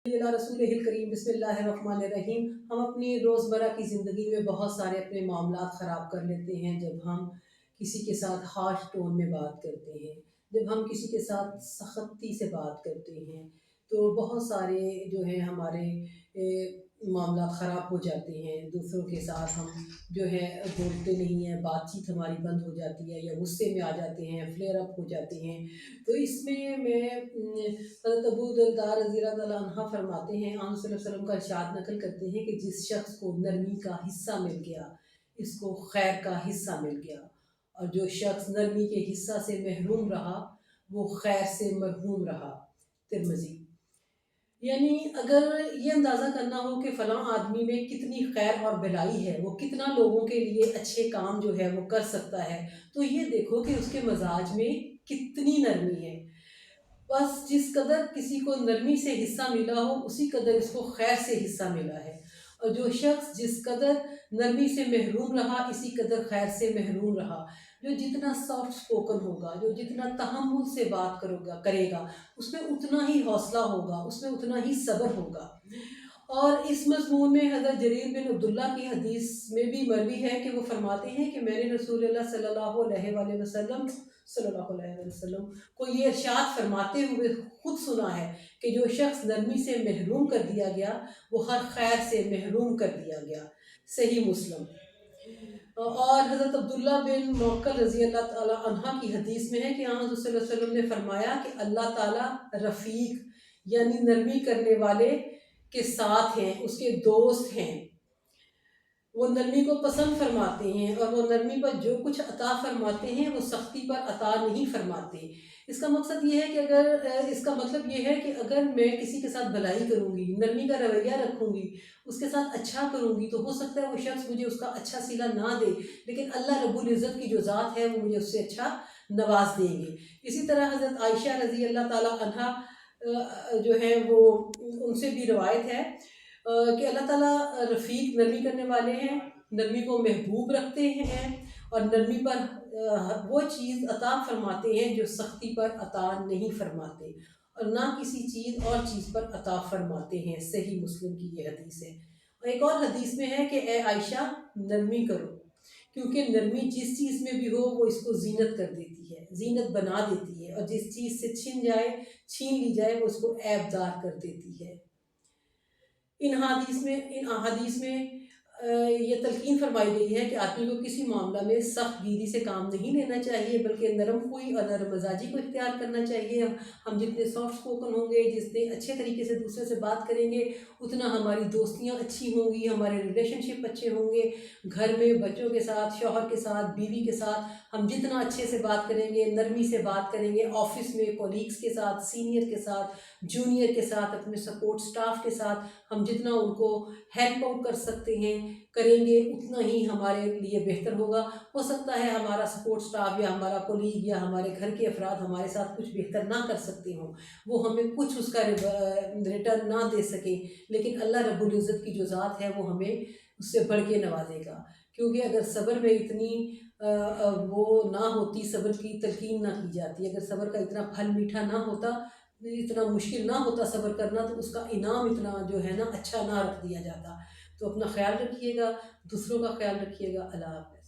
रसूल करیم बिस्मिल्लाहिर्रहमानिर्रहीम। हम अपनी रोज़मर्रा की ज़िंदगी में बहुत सारे अपने मामलात ख़राब कर लेते हैं जब हम किसी के साथ हार्श टोन में बात करते हैं, जब हम किसी के साथ सख्ती से बात करते हैं, तो बहुत सारे जो है हमारे मामला ख़राब हो जाते हैं। दूसरों के साथ हम जो है बोलते नहीं हैं, बातचीत हमारी बंद हो जाती है या गुस्से में आ जाते हैं, फ्लेयर अप हो जाते हैं। तो इसमें मैं हज़रत अबू दरदा रज़ी अल्लाह तआला अन्हा फरमाते हैं, आन सल्लल्लाहु अलैहि वसल्लम का इरशाद नकल करते हैं कि जिस शख्स को नरमी का हिस्सा मिल गया, इसको खैर का हिस्सा मिल गया, और जो शख्स नरमी के हिस्सा से महरूम रहा, वो खैर से मरहूम रहा। तिरमिज़ी। यानी अगर ये अंदाज़ा करना हो कि फ़लाँ आदमी में कितनी खैर और भलाई है, वो कितना लोगों के लिए अच्छे काम जो है वो कर सकता है, तो ये देखो कि उसके मज़ाज में कितनी नरमी है। बस जिस कदर किसी को नरमी से हिस्सा मिला हो, उसी कदर इसको खैर से हिस्सा मिला है। और जो शख्स जिस कदर नरमी से महरूम रहा, इसी कदर खैर से महरूम रहा। जो जितना सॉफ्ट स्पोकन होगा, जो जितना तहम्मुल से बात करेगा, उसमें उतना ही हौसला होगा, उसमें उतना ही सब्र होगा। और इस मज़मून में हज़रत जरीर बिन अब्दुल्ला की हदीस में भी मरवी है कि वो फरमाते हैं कि मैंने रसूलुल्लाह सल्लल्लाहु अलैहि वसल्लम को ये इरशाद फरमाते हुए खुद सुना है कि जो शख्स नरमी से महरूम कर दिया गया, वो हर खैर से महरूम कर दिया गया। सही मुस्लिम। और हज़रत अब्दुल्ला बिन मौक्कल रज़ी अल्लाह ताला अन्हा की हदीस में है कि हज़रत सल्लल्लाहु अलैहि वसल्लम ने फरमाया कि अल्लाह ताला रफ़ीक यानी नरमी करने वाले के साथ हैं, उसके दोस्त हैं। वो नरमी को पसंद फरमाते हैं, और वो नरमी पर जो कुछ अता फरमाते हैं वो सख्ती पर अता नहीं फरमाते। इसका मकसद ये है कि इसका मतलब ये है कि अगर मैं किसी के साथ भलाई करूँगी, नरमी का रवैया रखूँगी, उसके साथ अच्छा करूँगी, तो हो सकता है वो शख्स मुझे उसका अच्छा सिला ना दे, लेकिन अल्लाह रब्बुल इज़्ज़त की जो ज़ात है वो मुझे उससे अच्छा नवाज देंगे। इसी तरह हज़रत आयशा रज़ी अल्लाह ताला अन्हा जो है वो उनसे भी रवायत है कि अल्लाह ताला रफ़ीक नरमी करने वाले हैं, नरमी को महबूब रखते हैं, और नरमी पर वो चीज़ अता फरमाते हैं जो सख्ती पर अता नहीं फरमाते, और ना किसी चीज़ और चीज़ पर अता फरमाते हैं। सही मुस्लिम की ये हदीस है। और एक और हदीस में है कि ए आयशा, नरमी करो, क्योंकि नरमी जिस चीज़ में भी हो वो इसको ज़ीनत कर देती है, ज़ीनत बना देती है, और जिस चीज़ से छीन ली जाए वो उसको ऐबदार कर देती है। इन अहादीस में ये तलकीन फरमाई गई है कि आदमी को किसी मामला में सख्त गिरी से काम नहीं लेना चाहिए, बल्कि नरम हुई और नरम मजाजी को इख्तियार करना चाहिए। हम जितने सॉफ्ट स्पोकन होंगे, जितने अच्छे तरीके से दूसरे से बात करेंगे, उतना हमारी दोस्तियाँ अच्छी होंगी, हमारे रिलेशनशिप अच्छे होंगे। घर में बच्चों के साथ, शौहर के साथ, बीवी के साथ हम जितना अच्छे से बात करेंगे, नरमी से बात करेंगे, ऑफिस में कोलीग्स के साथ, सीनियर के साथ, जूनियर के साथ, अपने सपोर्ट स्टाफ के साथ हम जितना उनको हेल्प आउट कर सकते हैं करेंगे, उतना ही हमारे लिए बेहतर होगा। हो सकता है हमारा सपोर्ट स्टाफ या हमारा कोलीग या हमारे घर के अफराद हमारे साथ कुछ बेहतर ना कर सकते हों, वो हमें कुछ उसका रिटर्न ना दे सके, लेकिन अल्लाह रब्बुल इज़्ज़त की जो ज़ात है वो हमें उससे बढ़ के नवाजेगा। क्योंकि अगर सब्र में इतनी वो ना होती, सब्र की तलकीन ना की जाती, अगर सब्र का इतना फल मीठा ना होता, इतना मुश्किल ना होता सब्र करना, तो उसका इनाम इतना जो है ना अच्छा ना रख दिया जाता। तो अपना ख्याल रखिएगा, दूसरों का ख्याल रखिएगा। अल्लाह हाफ़िज़।